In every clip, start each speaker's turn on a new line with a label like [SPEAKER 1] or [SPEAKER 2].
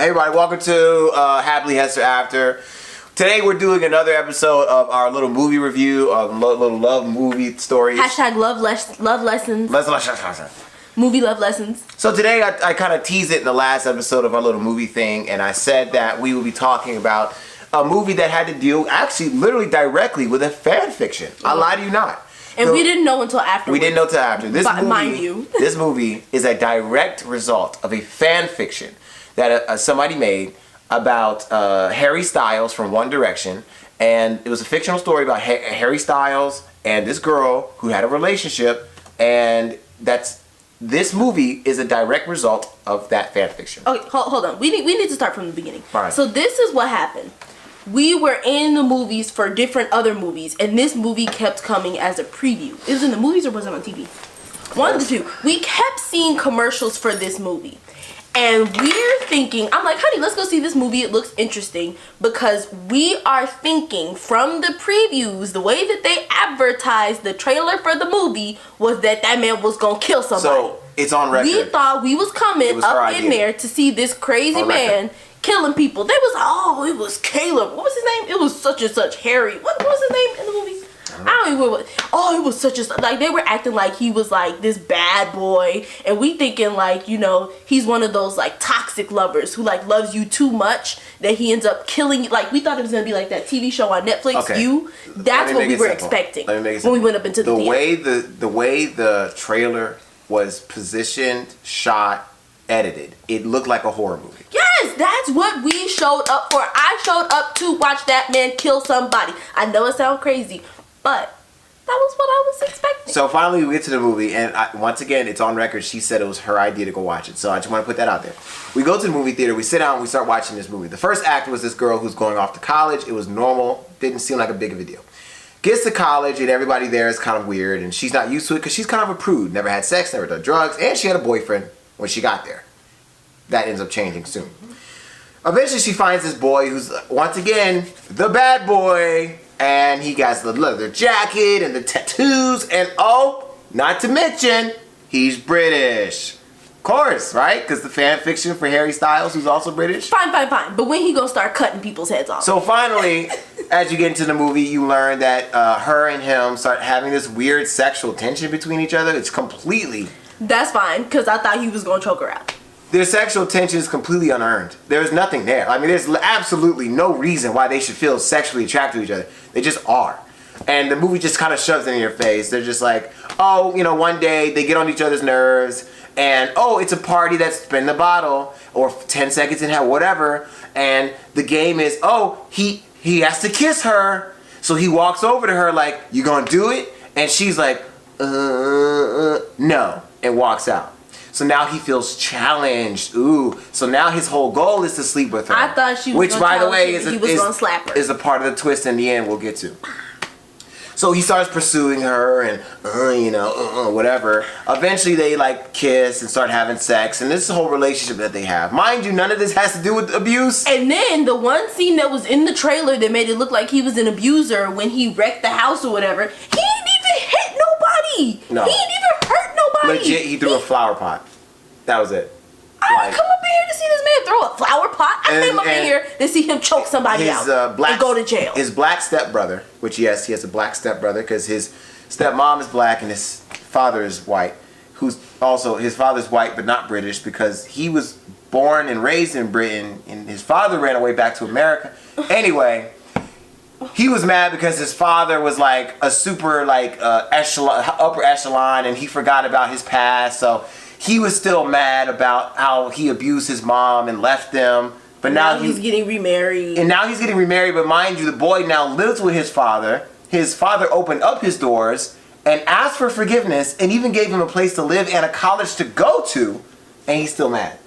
[SPEAKER 1] Hey everybody, welcome to Happily Hester After. Today we're doing another episode of our little movie review of little love movie stories.
[SPEAKER 2] Hashtag love lessons. Movie love lessons.
[SPEAKER 1] So today I kind of teased it in the last episode of our little movie thing, and I said that we will be talking about a movie that had to deal actually literally directly with a fan fiction. I lie to you not.
[SPEAKER 2] And we didn't know until after.
[SPEAKER 1] We didn't know until after. This movie,
[SPEAKER 2] mind you.
[SPEAKER 1] This movie is a direct result of a fan fiction that somebody made about Harry Styles from One Direction. And it was a fictional story about Harry Styles and this girl who had a relationship. And this movie is a direct result of that fan fiction.
[SPEAKER 2] Okay, hold on. We need to start from the beginning.
[SPEAKER 1] Right.
[SPEAKER 2] So this is what happened. We were in the movies for different other movies, and this movie kept coming as a preview. It was in the movies or was it on TV? One of the two. We kept seeing commercials for this movie. And we're thinking, I'm like, honey, let's go see this movie. It looks interesting. Because we are thinking from the previews, the way that they advertised the trailer for the movie was that man was going to kill somebody.
[SPEAKER 1] So, it's on record.
[SPEAKER 2] We thought we was coming up in there to see this crazy man killing people. They was, it was Caleb. What was his name? It was such and such Harry. What was his name in the movie? I don't even remember. It was such a, like, they were acting like he was like this bad boy, and we thinking like, you know, he's one of those like toxic lovers who like loves you too much that he ends up killing you. Like, we thought it was gonna be like that TV show on Netflix.
[SPEAKER 1] Okay.
[SPEAKER 2] You. That's what we were expecting when we went up into the theater.
[SPEAKER 1] The way the trailer was positioned, shot, edited, it looked like a horror movie.
[SPEAKER 2] Yes, that's what we showed up for. I showed up to watch that man kill somebody. I know it sounds crazy, but that was what I was expecting.
[SPEAKER 1] So finally we get to the movie, and once again, it's on record. She said it was her idea to go watch it. So I just want to put that out there. We go to the movie theater. We sit down. We start watching this movie. The first act was this girl who's going off to college. It was normal. Didn't seem like a big of a deal. Gets to college, and everybody there is kind of weird, and she's not used to it because she's kind of a prude. Never had sex, never done drugs, and she had a boyfriend when she got there. That ends up changing soon. Eventually, she finds this boy who's, once again, the bad boy. And he got the leather jacket and the tattoos. And not to mention, he's British. Of course, right? Because the fan fiction for Harry Styles, who's also British.
[SPEAKER 2] Fine. But when he gonna start cutting people's heads off?
[SPEAKER 1] So finally, as you get into the movie, you learn that her and him start having this weird sexual tension between each other. It's completely...
[SPEAKER 2] That's fine, because I thought he was gonna choke her out.
[SPEAKER 1] Their sexual tension is completely unearned. There's nothing there. I mean, there's absolutely no reason why they should feel sexually attracted to each other. They just are. And the movie just kind of shoves it in your face. They're just like, one day they get on each other's nerves, and it's a party that's spin the bottle, or 10 seconds in hell, whatever. And the game is, he has to kiss her. So he walks over to her like, you gonna do it? And she's like, no, and walks out. So now he feels challenged. Ooh. So now his whole goal is to sleep with her.
[SPEAKER 2] I thought she was
[SPEAKER 1] which, by the way,
[SPEAKER 2] gonna slap her.
[SPEAKER 1] Is a part of the twist in the end we'll get to. So he starts pursuing her and, whatever. Eventually they like kiss and start having sex. And this is the whole relationship that they have. Mind you, none of this has to do with abuse.
[SPEAKER 2] And then the one scene that was in the trailer that made it look like he was an abuser when he wrecked the house or whatever, he didn't even hit nobody.
[SPEAKER 1] No.
[SPEAKER 2] He didn't even hurt nobody.
[SPEAKER 1] Legit, he threw a flower pot. That was it.
[SPEAKER 2] I didn't come up in here to see this man throw a flower pot. I came up in here to see him choke somebody out and go to jail.
[SPEAKER 1] His black stepbrother, which yes, he has a black stepbrother because his stepmom is black and his father is white. Who's also, his father's white but not British because he was born and raised in Britain and his father ran away back to America. Anyway, he was mad because his father was like a super like upper echelon and he forgot about his past. So he was still mad about how he abused his mom and left them. But now
[SPEAKER 2] he's getting remarried.
[SPEAKER 1] And now he's getting remarried. But mind you, the boy now lives with his father. His father opened up his doors and asked for forgiveness and even gave him a place to live and a college to go to. And he's still mad.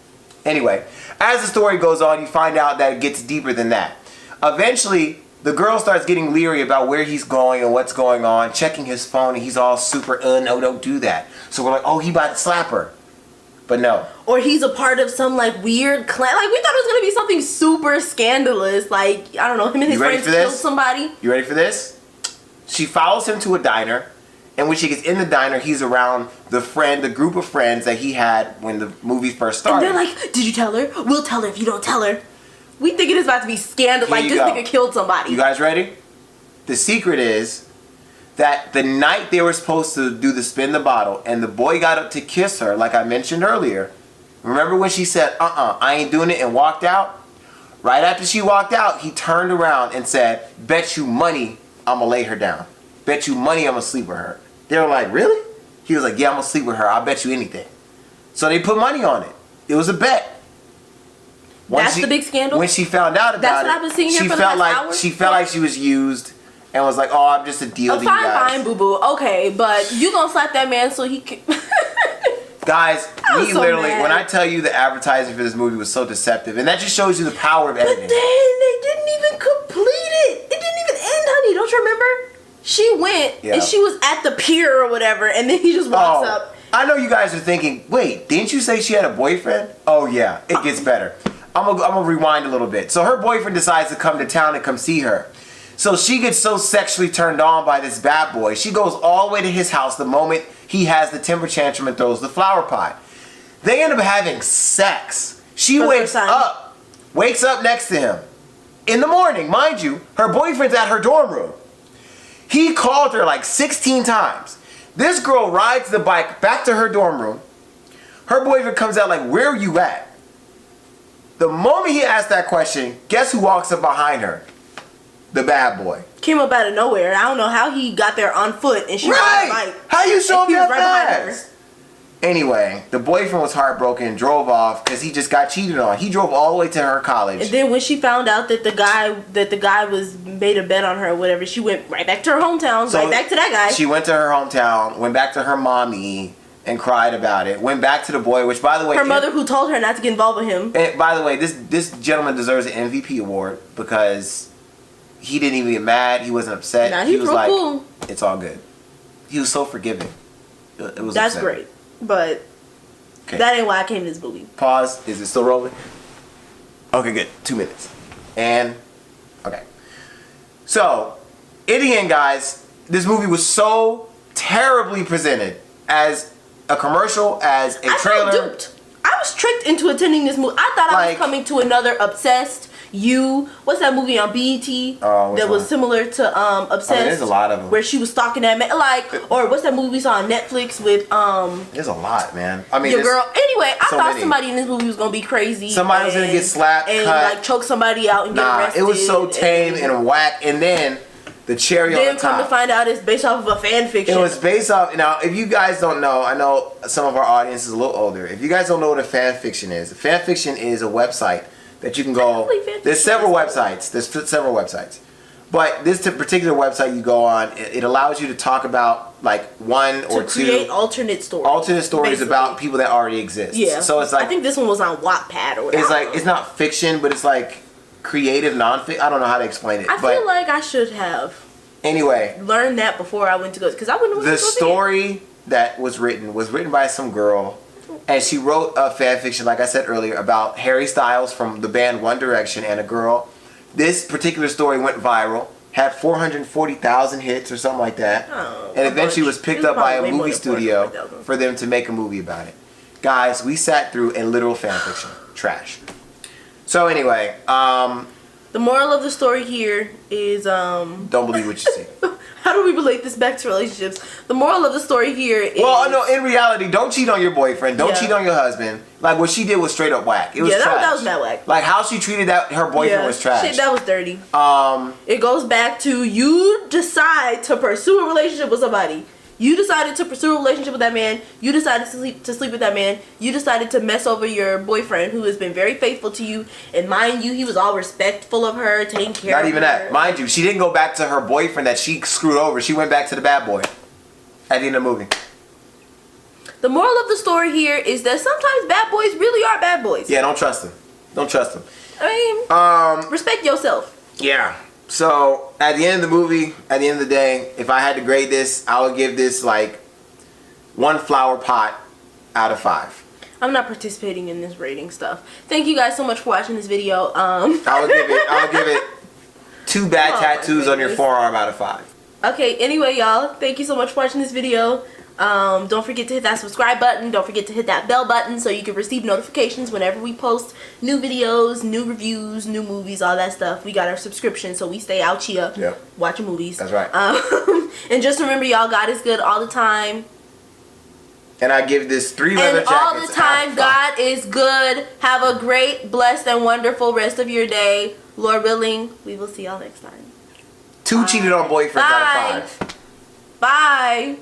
[SPEAKER 1] Anyway, as the story goes on, you find out that it gets deeper than that. Eventually, the girl starts getting leery about where he's going and what's going on, checking his phone, and he's all super, no, don't do that. So we're like, he about to slap her. But no.
[SPEAKER 2] Or he's a part of some like weird clan. Like we thought it was gonna be something super scandalous. Like, I don't know, him and his friends killed somebody.
[SPEAKER 1] You ready for this? She follows him to a diner And when she gets in the diner, he's around the group of friends that he had when the movie first started.
[SPEAKER 2] And they're like, did you tell her? We'll tell her if you don't tell her. We thinking it's about to be scandal. Like, this nigga killed somebody.
[SPEAKER 1] You guys ready? The secret is that the night they were supposed to do the spin the bottle and the boy got up to kiss her, like I mentioned earlier, remember when she said, I ain't doing it, and walked out? Right after she walked out, he turned around and said, bet you money I'm gonna lay her down. Bet you money I'm gonna sleep with her. They were like, really? He was like, yeah, I'm gonna sleep with her. I'll bet you anything. So they put money on it. It was a bet.
[SPEAKER 2] That's the big scandal?
[SPEAKER 1] When she found out about
[SPEAKER 2] That's what I've been seeing here for the past hour?
[SPEAKER 1] She felt like she was used and was like, oh, I'm just a deal to you guys.
[SPEAKER 2] Fine, boo-boo. Okay, but you gonna slap that man so he can...
[SPEAKER 1] Guys, we
[SPEAKER 2] so
[SPEAKER 1] literally,
[SPEAKER 2] mad.
[SPEAKER 1] when I tell you the advertising for this movie was so deceptive, and that just shows you the power of editing.
[SPEAKER 2] But then they didn't even complete it. It didn't even end, honey. Don't you remember? She went and she was at the pier or whatever, and then he just walks up.
[SPEAKER 1] I know you guys are thinking, wait, didn't you say she had a boyfriend? Oh yeah, it gets better. I'm gonna rewind a little bit. So her boyfriend decides to come to town and come see her. So she gets so sexually turned on by this bad boy. She goes all the way to his house the moment he has the temper tantrum and throws the flower pot. They end up having sex. She wakes up next to him. In the morning, mind you, her boyfriend's at her dorm room. He called her like 16 times. This girl rides the bike back to her dorm room. Her boyfriend comes out like, where are you at? The moment he asked that question, guess who walks up behind her? The bad boy.
[SPEAKER 2] Came up out of nowhere. I don't know how he got there on foot and she rode the bike.
[SPEAKER 1] How you show up that
[SPEAKER 2] behind her?
[SPEAKER 1] fast? Anyway, the boyfriend was heartbroken and drove off because he just got cheated on. He drove all the way to her college.
[SPEAKER 2] And then when she found out that the guy was made a bet on her or whatever, she went right back to her hometown, right back to that guy.
[SPEAKER 1] She went to her hometown, went back to her mommy and cried about it. Went back to the boy, which by the way,
[SPEAKER 2] her mother who told her not to get involved with him.
[SPEAKER 1] And by the way, this gentleman deserves an MVP award because he didn't even get mad. He wasn't upset.
[SPEAKER 2] Nah,
[SPEAKER 1] he was like,
[SPEAKER 2] cool.
[SPEAKER 1] It's all good. He was so forgiving. It was
[SPEAKER 2] That's
[SPEAKER 1] upsetting.
[SPEAKER 2] great. But that ain't why I came to this movie.
[SPEAKER 1] Pause. Is it still rolling? Okay, good. 2 minutes. And, okay. So, in the end, guys, this movie was so terribly presented as a commercial, as a trailer.
[SPEAKER 2] I felt duped. I was tricked into attending this movie. I thought I was coming to another Obsessed. What's that movie on BET that was similar to Obsessed?
[SPEAKER 1] I mean, there's a lot of them.
[SPEAKER 2] Where she was stalking that man, or what's that movie we saw on Netflix with
[SPEAKER 1] There's a lot, man. I mean,
[SPEAKER 2] your girl. Anyway, I thought
[SPEAKER 1] many.
[SPEAKER 2] somebody in this movie was gonna be crazy.
[SPEAKER 1] Somebody was gonna get slapped,
[SPEAKER 2] and
[SPEAKER 1] cut.
[SPEAKER 2] like choke somebody out and get arrested.
[SPEAKER 1] It was so tame and whack. And then the cherry on the top.
[SPEAKER 2] Then come to find out it's based off of a fan fiction.
[SPEAKER 1] It was based off. Now, if you guys don't know, I know some of our audience is a little older. If you guys don't know what a fan fiction is a website that you can go. There's several websites. But this particular website you go on, it allows you to talk about like one or two.
[SPEAKER 2] To create alternate stories.
[SPEAKER 1] Alternate stories about people that already exist.
[SPEAKER 2] Yeah.
[SPEAKER 1] So it's like,
[SPEAKER 2] I think this one was on Wattpad or whatever.
[SPEAKER 1] It's like, it's not fiction, but it's like creative non-fiction. I don't know how to explain it.
[SPEAKER 2] I feel like I should have.
[SPEAKER 1] Anyway.
[SPEAKER 2] Learned that before I went to go, because I wouldn't.
[SPEAKER 1] The story that was written by some girl. And she wrote a fan fiction, like I said earlier, about Harry Styles from the band One Direction and a girl. This particular story went viral, had 440,000 hits or something like that, and eventually was picked up by a movie studio for them to make a movie about it. Guys, we sat through a literal fan fiction. Trash. So anyway,
[SPEAKER 2] the moral of the story here is
[SPEAKER 1] don't believe what you see.
[SPEAKER 2] How do we relate this back to relationships? The moral of the story here is...
[SPEAKER 1] Well, no, in reality, don't cheat on your boyfriend. Don't cheat on your husband. Like, what she did was straight up whack. It was trash.
[SPEAKER 2] That was mad whack.
[SPEAKER 1] Like, how she treated her boyfriend was trash.
[SPEAKER 2] Shit, that was dirty. It goes back to you decide to pursue a relationship with somebody. You decided to pursue a relationship with that man. You decided to sleep with that man. You decided to mess over your boyfriend who has been very faithful to you. And mind you, he was all respectful of her, taking care of her.
[SPEAKER 1] Not even that. Mind you, she didn't go back to her boyfriend that she screwed over. She went back to the bad boy at the end of the movie.
[SPEAKER 2] The moral of the story here is that sometimes bad boys really are bad boys.
[SPEAKER 1] Yeah, don't trust them. Don't trust them.
[SPEAKER 2] I mean, respect yourself.
[SPEAKER 1] Yeah. So, at the end of the movie, at the end of the day, if I had to grade this, I would give this like 1 flower pot out of 5.
[SPEAKER 2] I'm not participating in this rating stuff. Thank you guys so much for watching this video.
[SPEAKER 1] I would give it 2 bad tattoos on your forearm out of 5.
[SPEAKER 2] Okay, anyway, y'all, thank you so much for watching this video. Don't forget to hit that subscribe button. Don't forget to hit that bell button so you can receive notifications whenever we post new videos, new reviews, new movies, all that stuff. We got our subscription, so we stay out here watching movies.
[SPEAKER 1] That's right.
[SPEAKER 2] And just remember, y'all, God is good all the time.
[SPEAKER 1] And I give this 3 leather jackets.
[SPEAKER 2] And all the time, God is good. Have a great, blessed, and wonderful rest of your day. Lord willing, we will see y'all next time.
[SPEAKER 1] 2 cheated on boyfriends out of 5.
[SPEAKER 2] Bye.